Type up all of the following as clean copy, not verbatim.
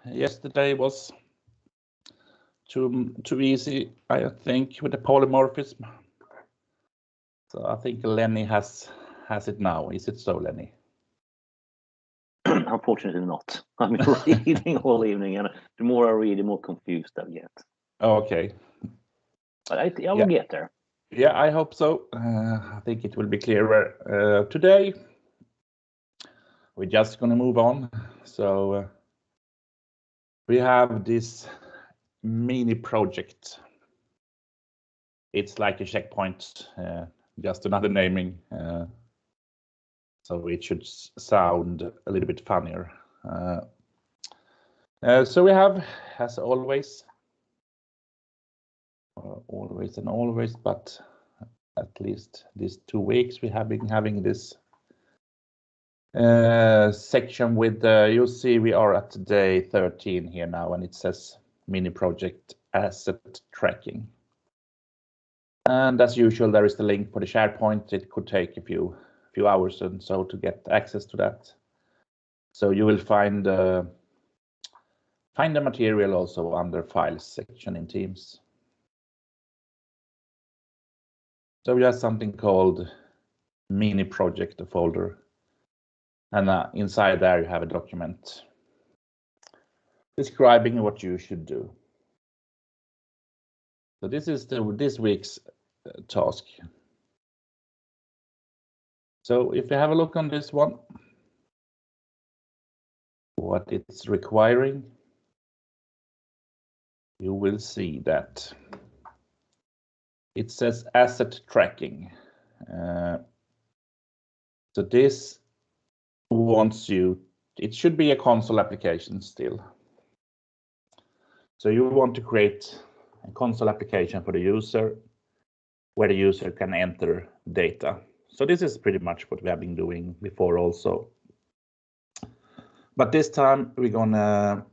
Yesterday was too easy, I think, with the polymorphism. So I think Lenny has it now. Is it so, Lenny? Unfortunately not. I've been reading all evening, and the more I read, the more confused I get. Okay. But I will get there. Yeah, I hope so. I think it will be clearer today. We're just going to move on. So we have this mini project. It's like a checkpoint, just another naming. So it should sound a little bit funnier. So we have, as always, but at least these 2 weeks we have been having this section with, you'll see we are at day 13 here now, and it says mini project asset tracking. And as usual, there is the link for the SharePoint. It could take a few hours and so to get access to that. So you will find the material also under Files section in Teams. So we have something called mini project folder, and inside there you have a document describing what you should do. So this is this week's task. So if you have a look on this one, what it's requiring, you will see that it says asset tracking. So this wants you, it should be a console application still. So you want to create a console application for the user where the user can enter data. So this is pretty much what we have been doing before also. But this time we're gonna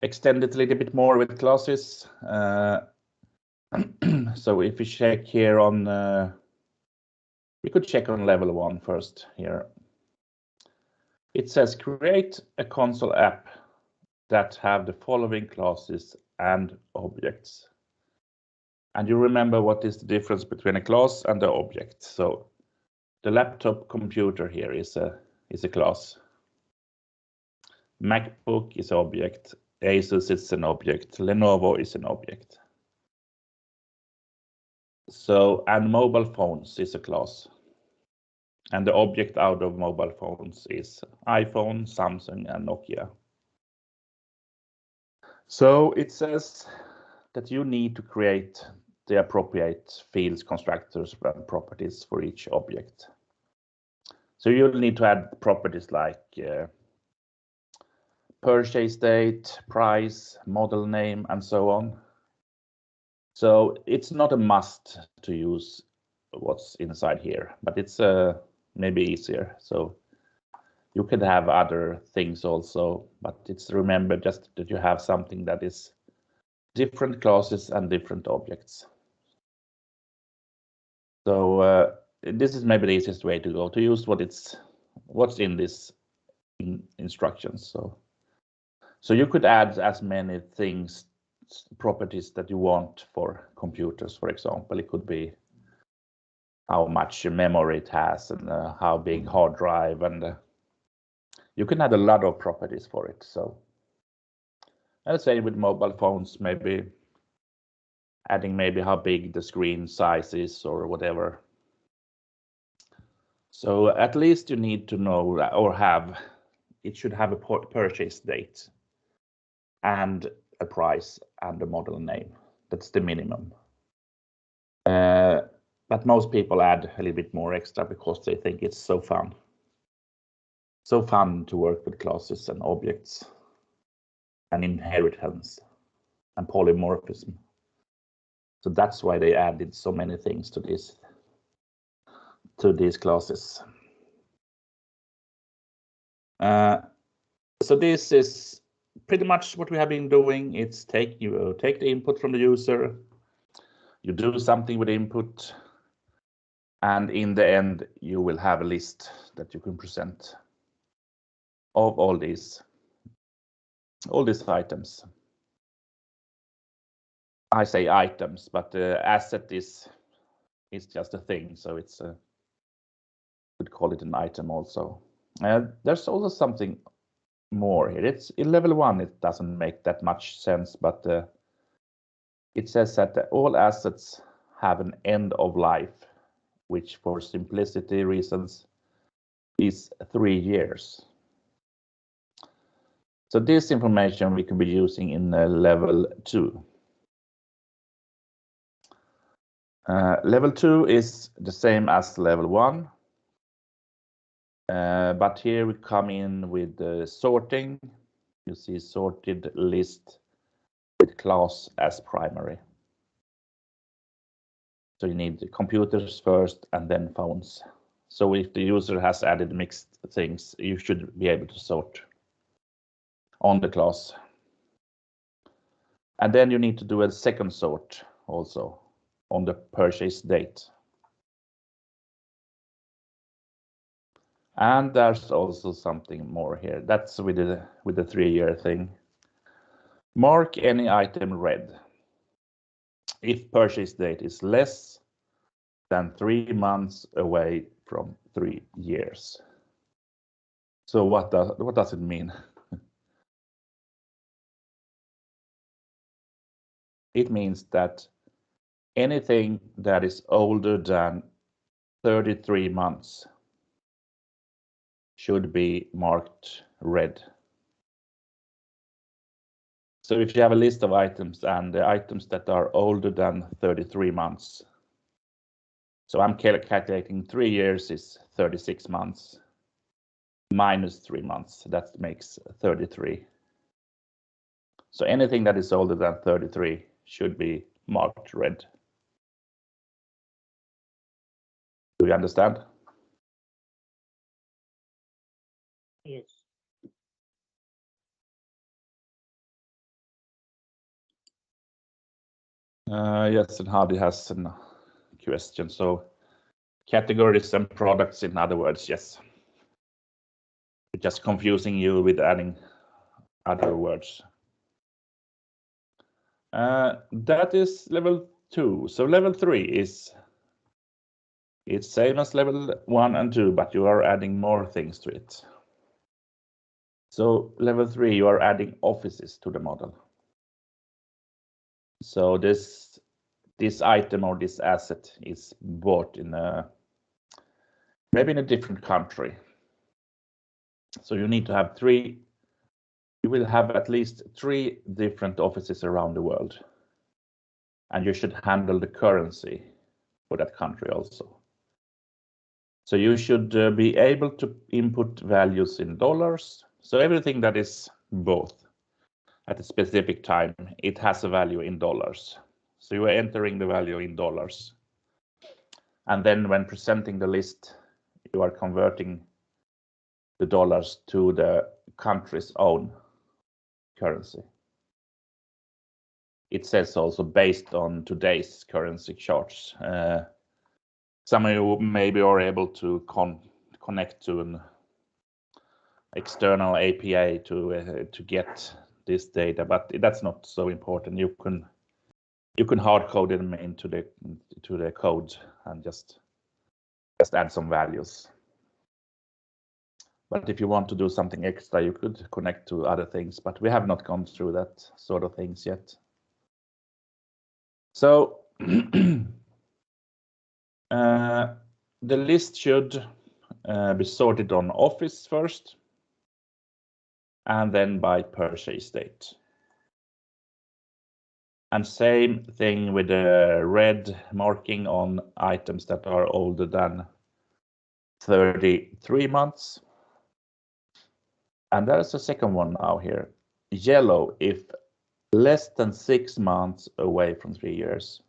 extend it a little bit more with classes. So if we check here on, we could check on level 1 first here. It says create a console app that have the following classes and objects. And you remember what is the difference between a class and the object. So the laptop computer here is a class. MacBook is an object. Asus is an object. Lenovo is an object. So, and mobile phones is a class. And the object out of mobile phones is iPhone, Samsung, and Nokia. So it says that you need to create the appropriate fields, constructors, and properties for each object. So you'll need to add properties like purchase date, price, model name, and so on. So it's not a must to use what's inside here, but it's maybe easier. So you could have other things also, but it's remember just that you have something that is different classes and different objects. So this is maybe the easiest way to go, to use what's in this instructions. So you could add as many things, properties that you want for computers, for example. It could be how much memory it has and how big hard drive, and you can add a lot of properties for it. So I'll say with mobile phones, maybe adding maybe how big the screen size is or whatever. So at least you need to know or have, it should have a purchase date and a price and a model name. That's the minimum. But most people add a little bit more extra because they think it's so fun. So fun to work with classes and objects and inheritance and polymorphism. So that's why they added so many things to these classes. So this is pretty much what we have been doing. It's take the input from the user, you do something with the input, and in the end you will have a list that you can present. of all these items. I say items, but the asset is just a thing, so it's could call it an item also. There's also something more here. It's in level 1. It doesn't make that much sense, but it says that all assets have an end of life, which for simplicity reasons is 3 years. So this information we can be using in level 2. Level 2 is the same as level 1, but here we come in with sorting. You see sorted list with class as primary. So you need computers first and then phones. So if the user has added mixed things, you should be able to sort on the class. And then you need to do a second sort also on the purchase date. And there's also something more here. That's with the 3-year thing. Mark any item red if purchase date is less than 3 months away from 3 years. So what does it mean? It means that anything that is older than 33 months should be marked red. So if you have a list of items and the items that are older than 33 months, so I'm calculating 3 years is 36 months minus 3 months, that makes 33. So anything that is older than 33 should be marked red. Do you understand? Yes. Yes, and Hadi has a question. So categories and products, in other words, yes. Just confusing you with adding other words. That is level 2. So level 3 is it's same as level 1 and 2, but you are adding more things to it. So level 3, you are adding offices to the model. So this item or this asset is bought in maybe in a different country. So you need to have 3. You will have at least 3 different offices around the world, and you should handle the currency for that country also. So you should be able to input values in dollars. So everything that is bought at a specific time, it has a value in dollars. So you are entering the value in dollars. And then when presenting the list, you are converting the dollars to the country's own currency. It says also based on today's currency charts. Some of you maybe are able to connect to an external API to get this data, but that's not so important. You can hard code them into the code and just add some values. But if you want to do something extra, you could connect to other things, but we have not gone through that sort of things yet. So the list should be sorted on office first, and then by purchase date. And same thing with the red marking on items that are older than 33 months. And there's a second one now here. Yellow if less than 6 months away from 3 years.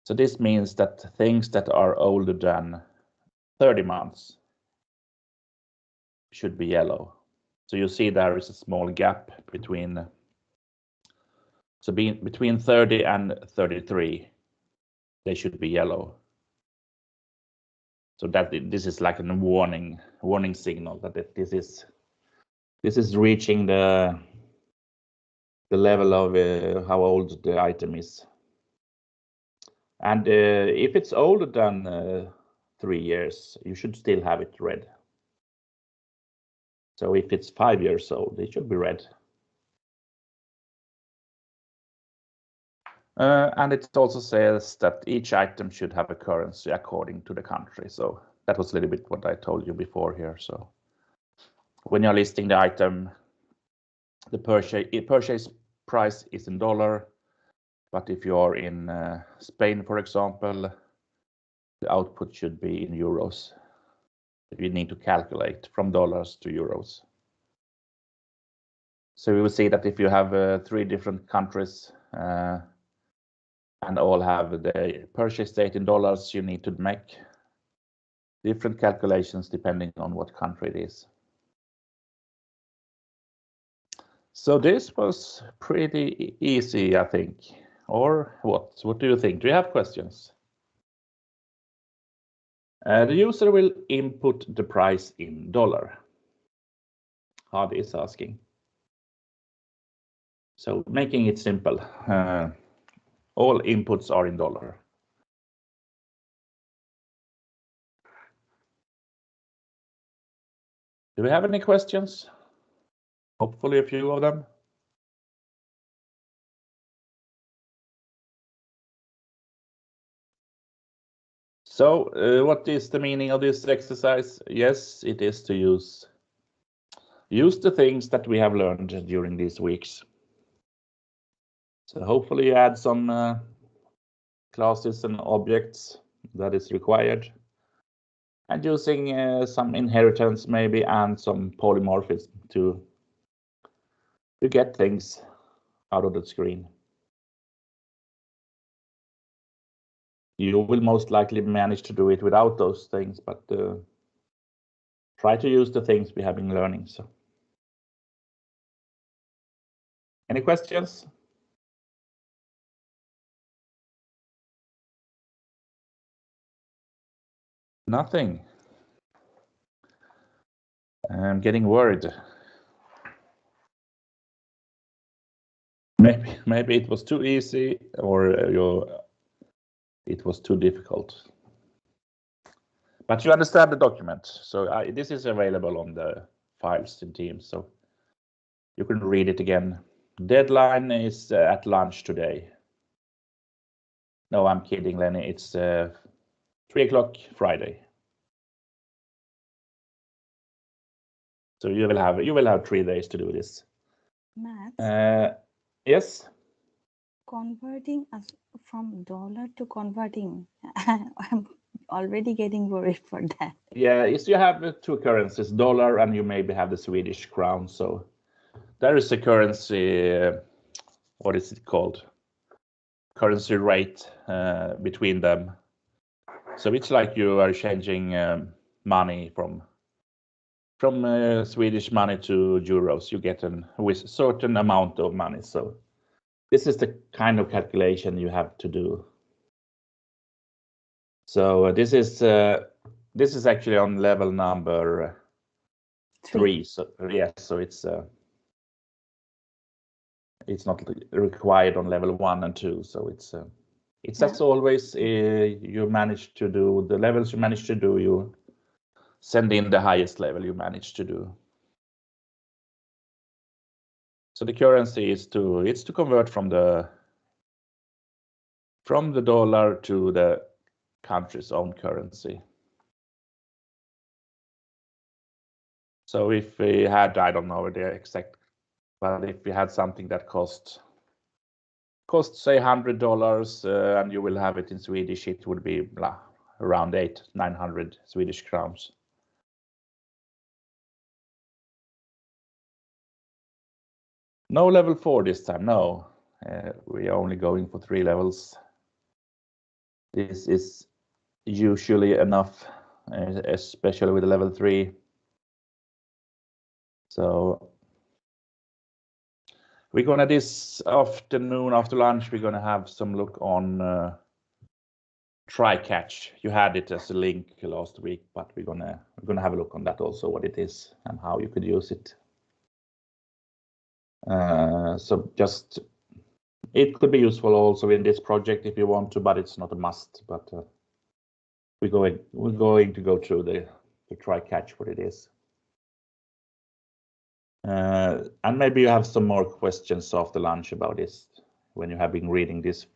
So this means that things that are older than 30 months should be yellow. So you see there is a small gap between, so between 30 and 33, they should be yellow. So that this is like a warning signal that this is reaching the level of how old the item is. And if it's older than 3 years, you should still have it red. So if it's 5 years old, it should be red. And it also says that each item should have a currency according to the country. So that was a little bit what I told you before here. So when you're listing the item, the purchase price is in dollar. But if you are in Spain, for example, the output should be in euros. You need to calculate from dollars to euros. So we will see that if you have 3 different countries and all have the purchase date in dollars, you need to make different calculations depending on what country it is. So this was pretty easy, I think. Or what? What do you think? Do you have questions? The user will input the price in dollar. Hadi is asking. So making it simple. All inputs are in dollar. Do we have any questions? Hopefully a few of them. So what is the meaning of this exercise? Yes, it is to use the things that we have learned during these weeks. So hopefully you add some classes and objects that is required, and using some inheritance maybe and some polymorphism to get things out of the screen. You will most likely manage to do it without those things, but try to use the things we have been learning. So, any questions? Nothing. I'm getting worried. Maybe it was too easy, or it was too difficult. But you understand the document, so this is available on the files in Teams, so you can read it again. Deadline is at lunch today. No, I'm kidding, Lenny. It's 3 o'clock Friday. So you will have 3 days to do this. Maths. Yes. Converting us from dollar to converting. I'm already getting worried for that. Yeah, yes, you have 2 currencies, dollar, and you maybe have the Swedish crown. So there is a currency. What is it called? Currency rate between them. So it's like you are changing money from Swedish money to euros. You get with a certain amount of money. So this is the kind of calculation you have to do. So this is actually on level number 3. So yes, so it's not required on level 1 and 2. So it's as always, you manage to do the levels you manage to do, you send in the highest level you manage to do. So the currency is to convert from the dollar to the country's own currency. So if we had, I don't know the exact, but if we had something that cost say $100 and you will have it in Swedish, it would be around 800-900 Swedish crowns. No level 4 this time, no. We are only going for 3 levels. This is usually enough, especially with level 3. So we're gonna this afternoon after lunch, we're gonna have some look on try catch. You had it as a link last week, but we're gonna have a look on that also, what it is and how you could use it. So just it could be useful also in this project if you want to, but it's not a must. But we're going to go through the try catch what it is. And maybe you have some more questions after lunch about this. When you have been reading this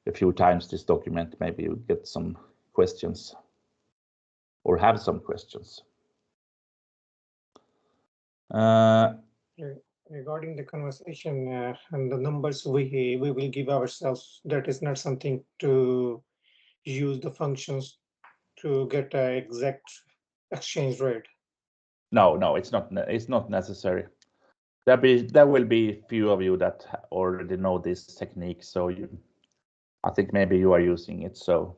a few times, this document, maybe you get some questions or have some questions. Regarding the conversation and the numbers we will give ourselves, that is not something to use the functions to get an exact exchange rate. No, it's not necessary. There will be few of you that already know this technique, so I think maybe you are using it. So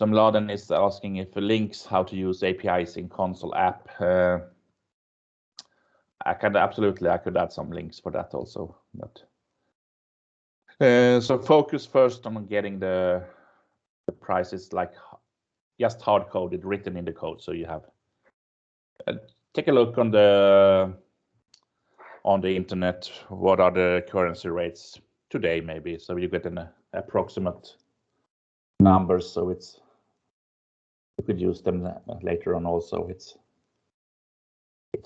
Mladen is asking if links how to use APIs in console app. I could add some links for that also. But so focus first on getting the prices like just hard coded, written in the code. So you have take a look on the internet. What are the currency rates today, maybe? So you get an approximate numbers. So you could use them later on also. It's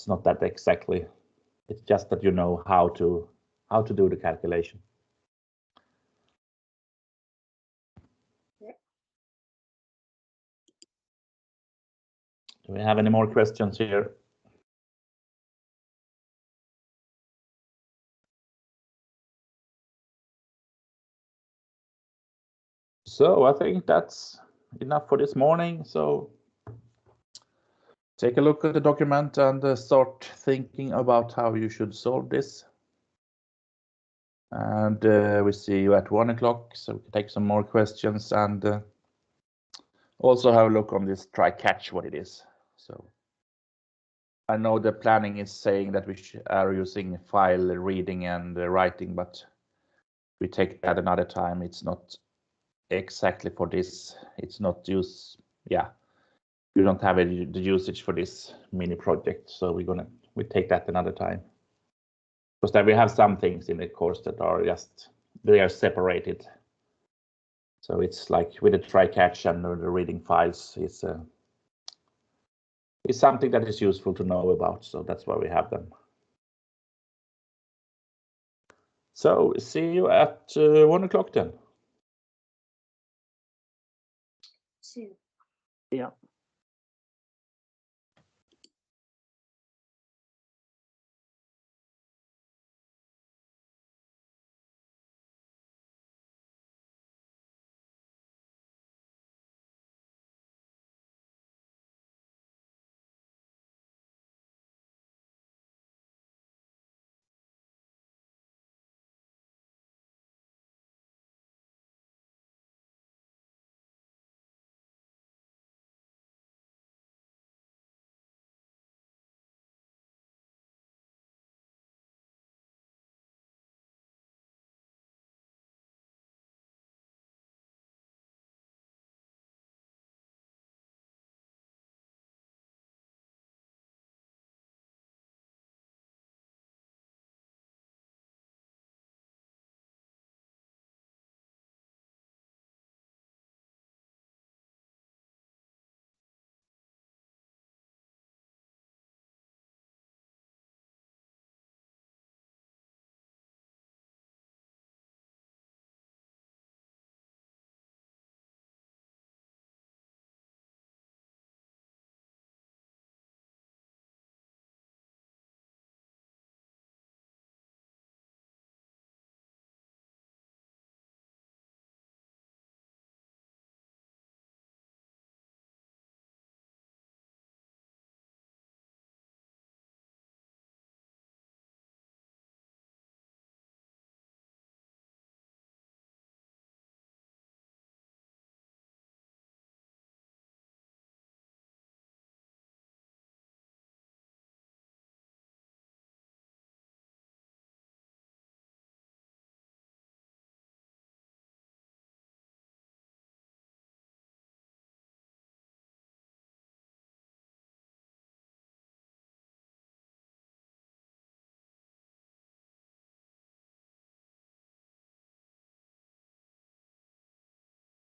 not that exactly. It's just that you know how to do the calculation. Yeah. Do we have any more questions here? So I think that's enough for this morning. So take a look at the document and start thinking about how you should solve this. And we see you at 1 o'clock, so we can take some more questions and also have a look on this try catch what it is. So I know the planning is saying that we are using file reading and writing, but we take that another time. It's not exactly for this. It's not use. Yeah. You don't have the usage for this mini project, so we take that another time. Because then we have some things in the course that are they are separated. So it's like with the try catch and the reading files is something that is useful to know about. So that's why we have them. So see you at 1 o'clock then. See you. Yeah.